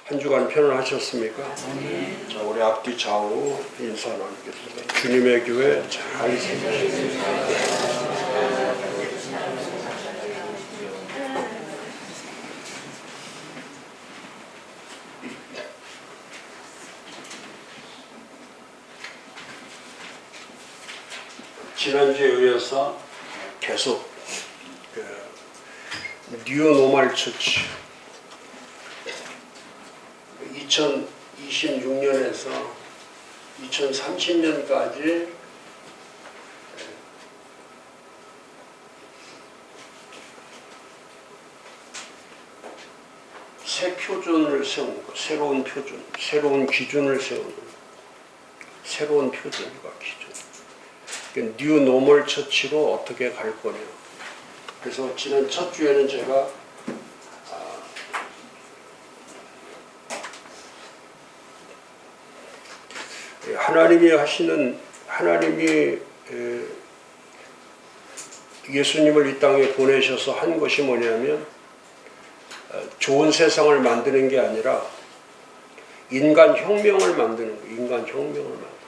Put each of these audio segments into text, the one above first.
한 주간 편안하셨습니까? 자, 우리 앞뒤 좌우 인사 나누겠습니다. 주님의 교회 잘 세우시옵소서. 지난주에 이어서 계속 뉴 노멀 처치 2026년에서 2030년까지 새 표준을 세우는 것, 새로운 표준, 새로운 기준을 세우는 새로운 표준과 기준. 뉴 노멀 처치로 어떻게 갈 거냐. 그래서 지난 첫 주에는 제가 하나님이 예수님을 이 땅에 보내셔서 한 것이 뭐냐면 좋은 세상을 만드는 게 아니라 인간 혁명을 만드는 거예요. 인간 혁명을 만드는 거예요.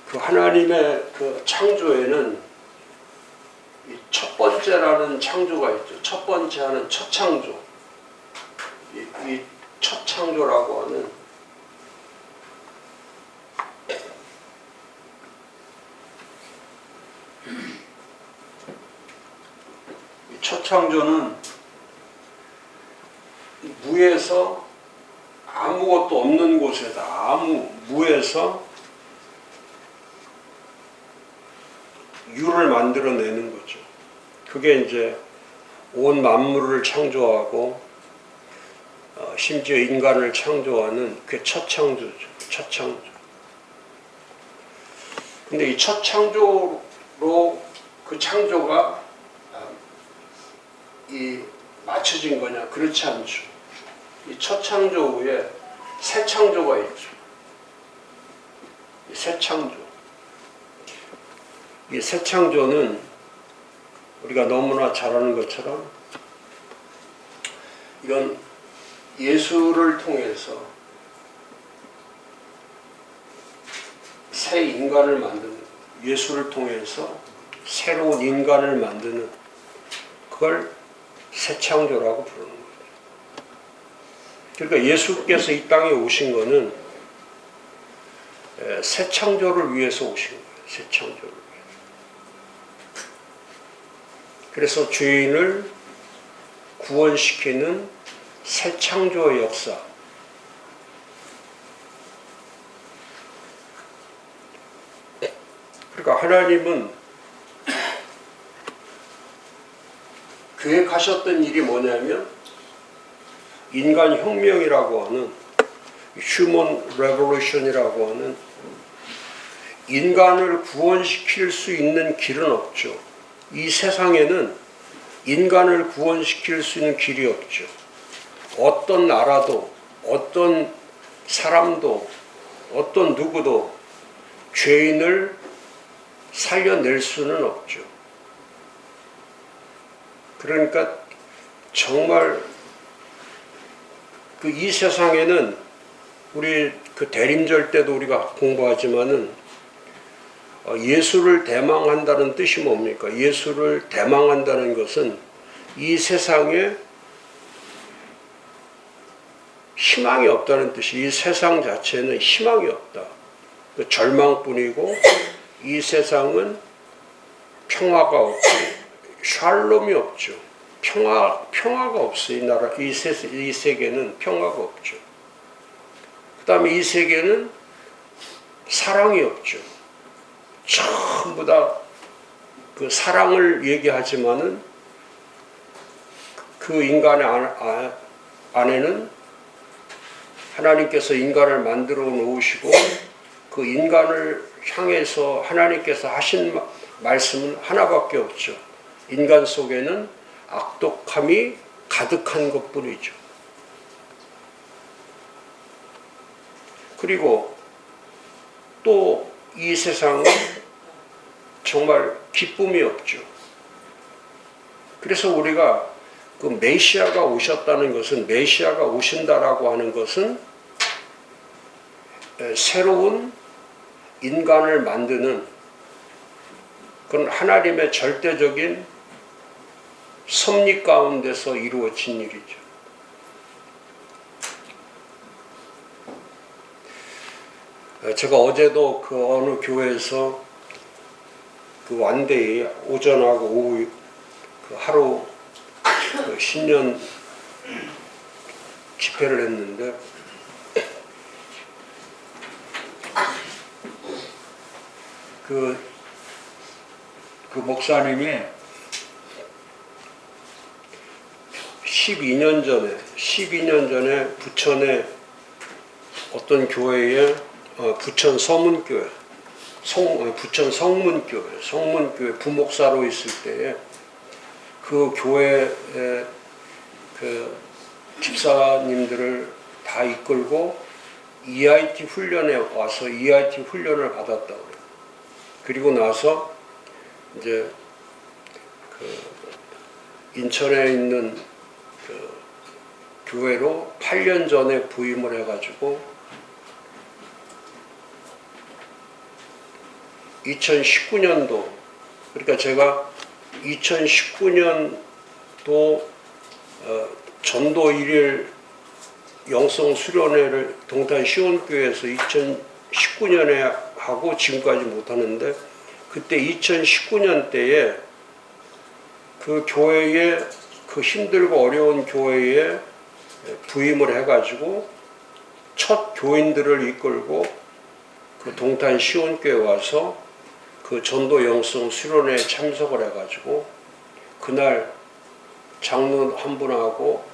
그 하나님의 그 창조에는 이 첫 번째라는 창조가 있죠. 첫 번째 하는 첫 창조. 이 첫 창조라고 하는 이 첫 창조는 무에서 아무것도 없는 곳에다 무에서 유를 만들어내는 거죠. 그게 이제 온 만물을 창조하고 심지어 인간을 창조하는 그게 첫 창조죠. 첫 창조. 근데 이 첫 창조로 그 창조가 이 맞춰진 거냐? 그렇지 않죠. 이 첫 창조 후에 새 창조가 있죠. 이 새 창조. 이 새 창조는 우리가 너무나 잘 아는 것처럼 이건 예수를 통해서 새 인간을 만드는, 예수를 통해서 새로운 인간을 만드는, 그걸 새 창조라고 부르는 거예요. 그러니까 예수께서 이 땅에 오신 거는 새 창조를 위해서 오신 거예요. 새 창조를 위해서. 그래서 죄인을 구원시키는 새 창조의 역사. 그러니까 하나님은 계획하셨던 일이 뭐냐면 인간 혁명이라고 하는 휴먼 레볼루션이라고 하는 인간을 구원시킬 수 있는 길은 없죠. 이 세상에는 인간을 구원시킬 수 있는 길이 없죠. 어떤 나라도, 어떤 사람도, 어떤 누구도 죄인을 살려낼 수는 없죠. 그러니까 정말 이 세상에는 우리 그 대림절 때도 우리가 공부하지만은 예수를 대망한다는 뜻이 뭡니까? 예수를 대망한다는 것은 이 세상에 희망이 없다는 뜻이, 이 세상 자체는 희망이 없다. 절망뿐이고 이 세상은 평화가 없고 샬롬이 없죠. 평화가 없어요. 이 나라, 이 세계는 평화가 없죠. 그 다음에 이 세계는 사랑이 없죠. 전부 다 그 사랑을 얘기하지만은 그 인간의 안에는 하나님께서 인간을 만들어 놓으시고 그 인간을 향해서 하나님께서 하신 말씀은 하나밖에 없죠. 인간 속에는 악독함이 가득한 것뿐이죠. 그리고 또 이 세상은 정말 기쁨이 없죠. 그래서 우리가 그 메시아가 오셨다는 것은, 메시아가 오신다라고 하는 것은 새로운 인간을 만드는 그건 하나님의 절대적인 섭리 가운데서 이루어진 일이죠. 제가 어제도 그 어느 교회에서 그 완데이 오전하고 오후 그 하루 그 신년 집회를 했는데 그 목사님이 12년 전에 부천에 어떤 교회에 부천 서문교회, 부천 성문교회 부목사로 있을 때에 그 교회의 그 집사님들을 다 이끌고 EIT 훈련에 와서 EIT 훈련을 받았다고 그래요. 그리고 나서 이제 그 인천에 있는 그 교회로 8년 전에 부임을 해가지고 2019년도, 그러니까 제가 2019년도 전도 1일 영성 수련회를 동탄 시온교회에서 2019년에 하고 지금까지 못하는데, 그때 2019년 때에 그 교회에, 그 힘들고 어려운 교회에 부임을 해가지고 첫 교인들을 이끌고 그 동탄 시온교회 와서 그 전도 영성 수련회에 참석을 해가지고 그날 장로 한 분하고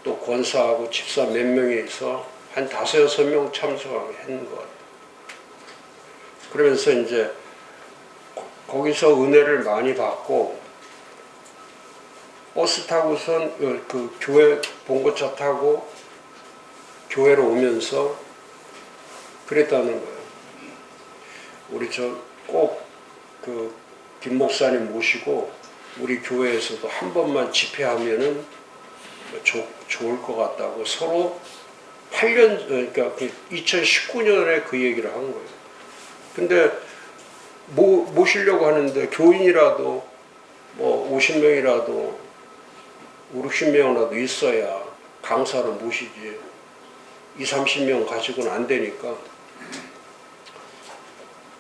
또 권사하고 집사 몇 명이서 한 5-6명 참석하게 했는 것 같아요. 그러면서 이제 거기서 은혜를 많이 받고 버스 타고선 그 교회 봉고차 타고 교회로 오면서 그랬다는 거예요. 우리 꼭 그 김 목사님 모시고 우리 교회에서도 한 번만 집회하면은 좋을 것 같다고 서로 8년, 그러니까 2019년에 그 얘기를 한 거예요. 근데 모시려고 하는데 교인이라도 뭐 50명이라도 50명이라도 있어야 강사를 모시지 20-30명 가지고는 안 되니까.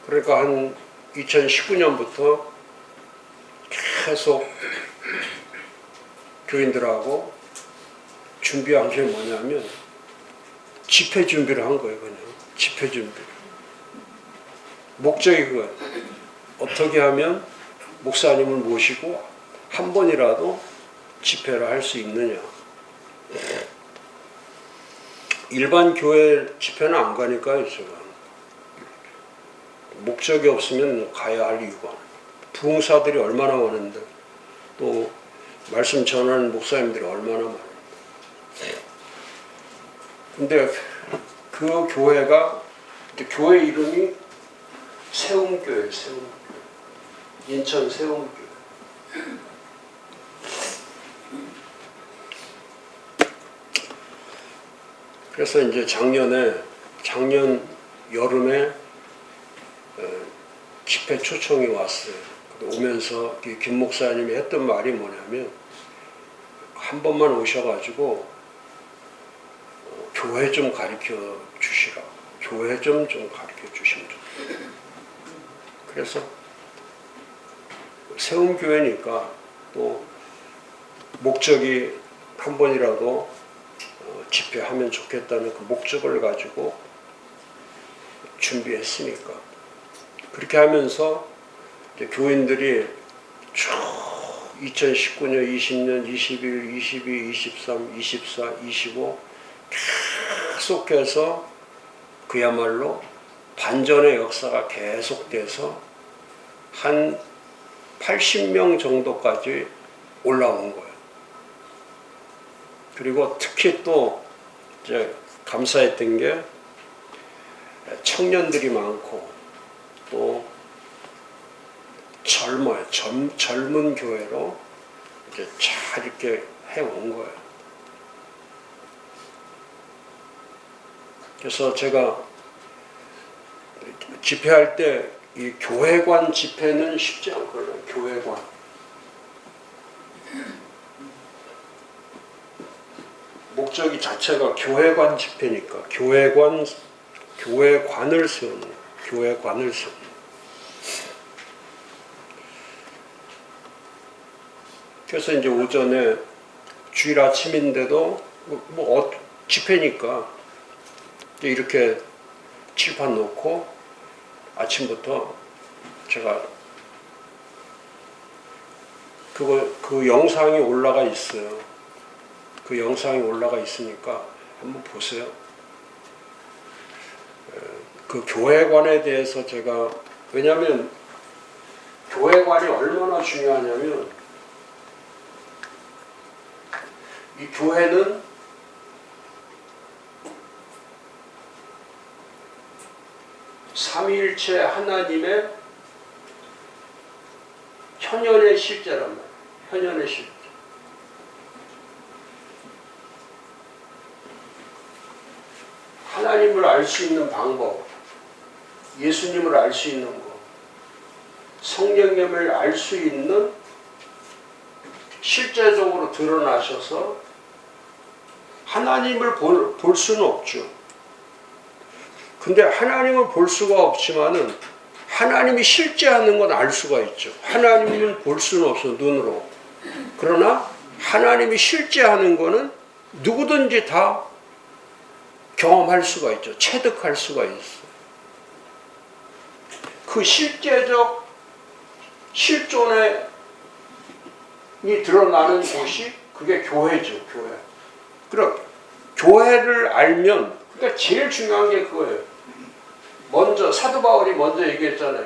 그러니까 한 2019년부터 계속 교인들하고 준비한 게 뭐냐면 집회 준비를 한 거예요. 그냥 집회 준비. 목적이 그거예요. 어떻게 하면 목사님을 모시고 한 번이라도 집회를 할 수 있느냐. 일반 교회 집회는 안 가니까요, 제가. 목적이 없으면 가야 할 이유가. 부흥사들이 얼마나 많은데, 또 말씀 전하는 목사님들이 얼마나 많은데. 근데 그 교회가, 교회 이름이 세움교회, 세움교회. 인천 세움교회. 그래서 이제 작년 여름에 집회 초청이 왔어요. 오면서 김 목사님이 했던 말이 뭐냐면, 한 번만 오셔가지고 교회 좀 가르쳐 주시라고. 교회 좀 가르쳐 주시면 좋겠다. 그래서 세움교회니까 또 목적이 한 번이라도 집회하면 좋겠다는 그 목적을 가지고 준비했으니까. 그렇게 하면서 이제 교인들이 쭉 2019년, 20년, 21, 22, 23, 24, 25 계속해서 그야말로 반전의 역사가 계속돼서 한 80명 정도까지 올라온 거예요. 그리고 특히 또 이제 감사했던 게 청년들이 많고 또 젊어요. 젊은 교회로 이제 잘 이렇게 해온 거예요. 그래서 제가 집회할 때 이 교회관 집회는 쉽지 않거든요. 교회관. 목적이 자체가 교회관 집회니까 교회관을 세우는 거예요. 교회관을 세우는 거예요. 그래서 이제 오전에 주일 아침인데도 집회니까 이렇게 칠판 놓고 아침부터 제가 그 영상이 올라가 있어요. 그 영상이 올라가 있으니까 한번 보세요. 그 교회관에 대해서 제가, 왜냐하면 교회관이 얼마나 중요하냐면, 이 교회는 삼위일체 하나님의 현현의 실제란 말이에요. 현현의 실제. 하나님을 알 수 있는 방법, 예수님을 알 수 있는 것, 성령님을 알 수 있는, 실제적으로 드러나셔서 하나님을 볼 수는 없죠. 근데 하나님을 볼 수가 없지만은 하나님이 실제하는 건 알 수가 있죠. 하나님을 볼 수는 없어, 눈으로. 그러나 하나님이 실제하는 거는 누구든지 다 경험할 수가 있죠. 체득할 수가 있어. 그 실제적 실존이 드러나는 곳이 그게 교회죠. 교회. 그럼 교회를 알면, 그러니까 제일 중요한 게 그거예요. 먼저 사도 바울이 먼저 얘기했잖아요.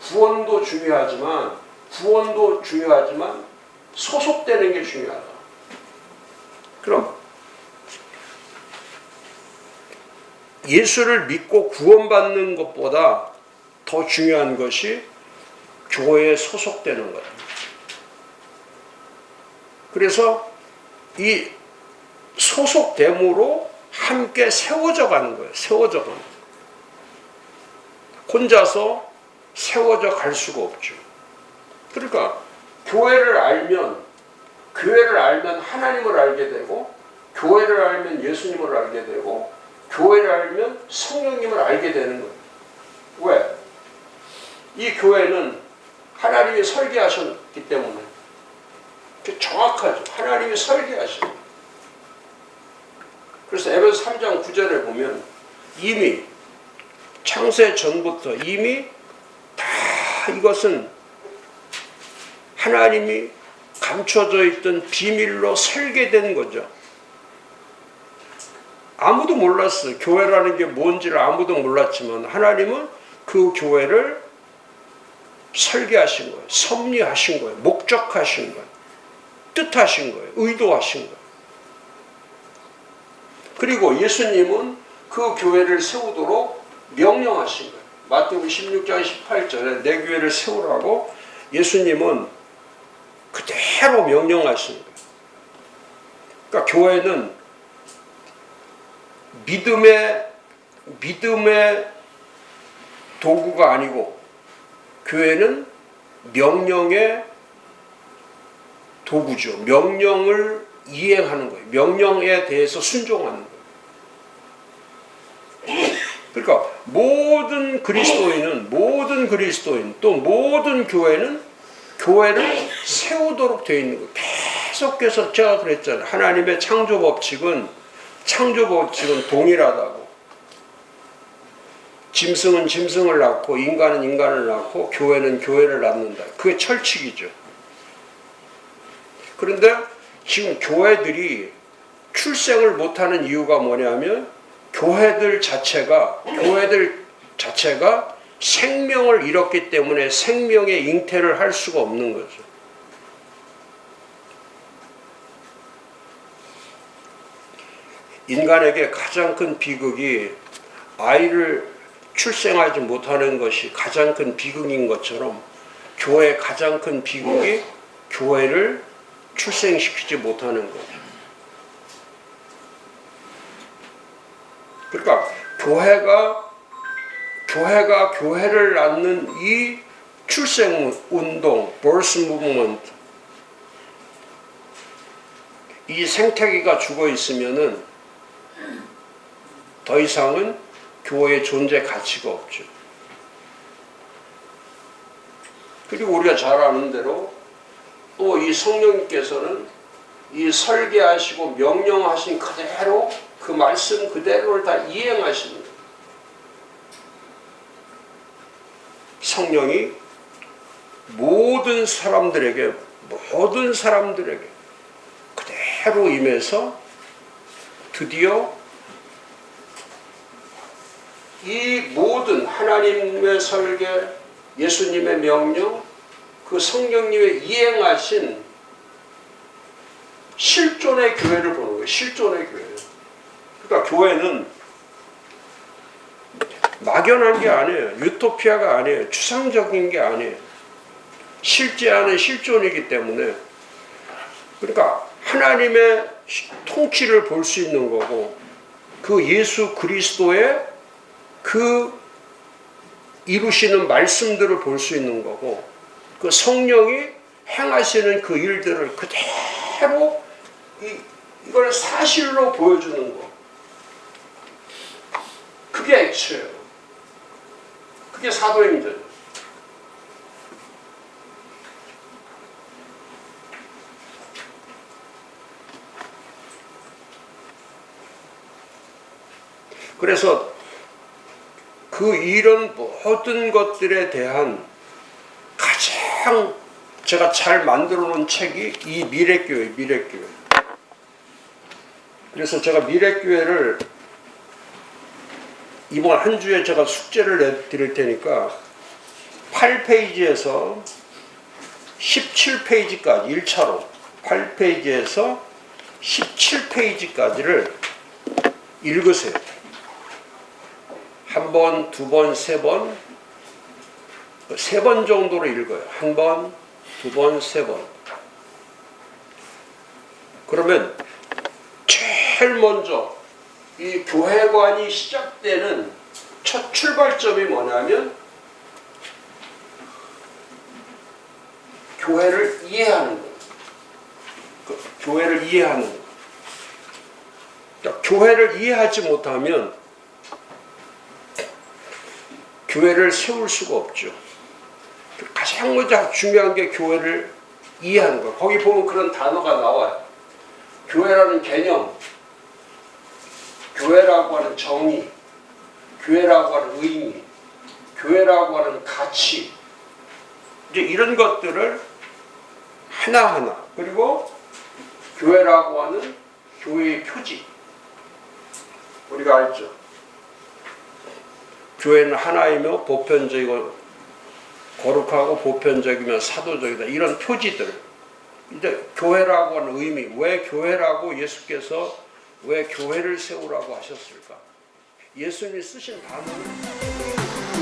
구원도 중요하지만 소속되는 게 중요하다. 그럼 예수를 믿고 구원받는 것보다 더 중요한 것이 교회에 소속되는 거예요. 그래서 이 소속됨으로 함께 세워져 가는 거예요. 세워져 가는 거예요. 혼자서 세워져 갈 수가 없죠. 그러니까 교회를 알면 하나님을 알게 되고, 교회를 알면 예수님을 알게 되고, 교회를 알면 성령님을 알게 되는 거예요. 왜? 이 교회는 하나님이 설계하셨기 때문에 정확하죠. 하나님이 설계하신. 그래서 에베소 3장 9절에 보면 이미 창세 전부터 이미 다 이것은 하나님이 감춰져 있던 비밀로 설계된 거죠. 아무도 몰랐어요. 교회라는 게 뭔지를 아무도 몰랐지만 하나님은 그 교회를 설계하신 거예요. 섭리하신 거예요. 목적하신 거예요. 뜻하신 거예요. 의도하신 거예요. 그리고 예수님은 그 교회를 세우도록 명령하신 거예요. 마태복음 16장 18절에 내 교회를 세우라고 예수님은 그대로 명령하신 거예요. 그러니까 교회는 믿음의 도구가 아니고 교회는 명령의 도구죠. 명령을 이행하는 거예요. 명령에 대해서 순종하는 거예요. 그러니까 모든 그리스도인 또 모든 교회는 교회를 세우도록 되어 있는 거예요. 계속해서 제가 그랬잖아요. 하나님의 창조 법칙은 동일하다고. 짐승은 짐승을 낳고 인간은 인간을 낳고 교회는 교회를 낳는다. 그게 철칙이죠. 그런데 지금 교회들이 출생을 못하는 이유가 뭐냐면 교회들 자체가 생명을 잃었기 때문에 생명의 잉태를 할 수가 없는 거죠. 인간에게 가장 큰 비극이 아이를 출생하지 못하는 것이 가장 큰 비극인 것처럼 교회의 가장 큰 비극이 교회를 출생시키지 못하는 거죠. 그러니까 교회가 교회를 낳는 이 출생운동, birth movement, 이 생태계가 죽어 있으면은 더 이상은 교회의 존재 가치가 없죠. 그리고 우리가 잘 아는 대로 또 이 성령님께서는 이 설계하시고 명령하신 그대로 그 말씀 그대로를 다 이행하시는 거예요. 성령이 모든 사람들에게 그대로 임해서 드디어 이 모든 하나님의 설계, 예수님의 명령, 그 성령님의 이행하신 실존의 교회를 보는 거예요. 실존의 교회. 그러니까 교회는 막연한 게 아니에요. 유토피아가 아니에요. 추상적인 게 아니에요. 실제하는 실존이기 때문에, 그러니까 하나님의 통치를 볼 수 있는 거고, 그 예수 그리스도의 그 이루시는 말씀들을 볼 수 있는 거고, 그 성령이 행하시는 그 일들을 그대로 이걸 사실로 보여주는 거. 그게 액체예요. 그게 사도행전. 그래서 그 이런 모든 것들에 대한 가장 제가 잘 만들어 놓은 책이 이 미래교회. 그래서 제가 미래교회를 이번 한 주에 제가 숙제를 내드릴 테니까 8페이지에서 17페이지까지 1차로 8페이지에서 17페이지까지를 읽으세요. 한 번, 두 번, 세 번, 세 번 정도로 읽어요. 한 번, 두 번, 세 번. 그러면 제일 먼저 이 교회관이 시작되는 첫 출발점이 뭐냐면 교회를 이해하는 거예요. 교회를 이해하는 거예요. 그러니까 교회를 이해하지 못하면 교회를 세울 수가 없죠. 가장 먼저 중요한 게 교회를 이해하는 거예요. 거기 보면 그런 단어가 나와요. 교회라는 개념, 교회라고 하는 정의, 교회라고 하는 의미, 교회라고 하는 가치, 이제 이런 것들을 하나하나, 그리고 교회라고 하는 교회의 표지, 우리가 알죠. 교회는 하나이며 보편적이고 거룩하고 보편적이며 사도적이다. 이런 표지들. 이제 교회라고 하는 의미, 왜 교회라고 예수께서 왜 교회를 세우라고 하셨을까? 예수님이 쓰신 단어는